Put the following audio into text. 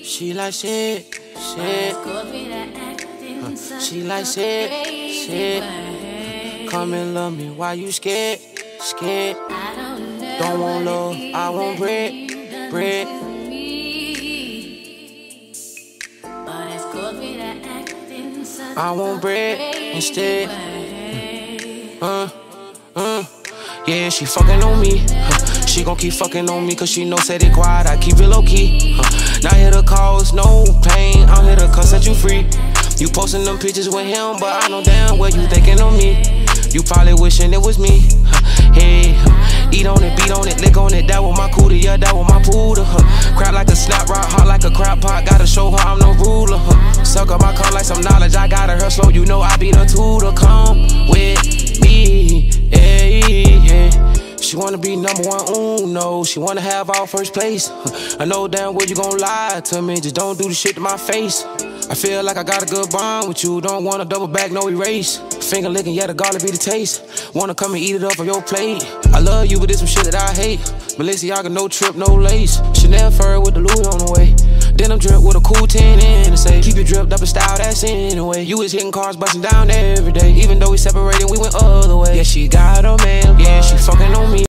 She like shit. She like shit. Come and love me, why you scared? Don't want love, I want bread. I want bread instead. Yeah, she fucking on me. She gon' keep fucking on me cause she know said it quiet, I keep it low key. Not here to cause no pain, I'm here to cuss set you free. You posting them pictures with him, but I know damn well you thinking on me. You probably wishing it was me. Hey, eat on it, beat on it, lick on it. That was my cootie, yeah, that was my poodle. Crap like a snap rock, hot like a crap pot. Gotta show her I'm no ruler. Suck up my car like some knowledge. I got her slow, you know I be the tutor. Come with me, yeah. She wanna be #1, no. She wanna have all first place. I know damn well you gon' lie to me. Just don't do the shit to my face. I feel like I got a good bond with you. Don't wanna double back, no erase. Finger licking, yeah, the garlic be the taste. Wanna come and eat it off of your plate. I love you, but there's some shit that I hate. Balenciaga, no trip, no lace. Chanel fur with the Louis on the way. Denim drip with a cool 10 in the safe. Keep you dripped up in style, that's in the way. You was hitting cars, busting down every day. Even though we separated, we went other way. Yeah, she got a man, yeah, she fucking on me.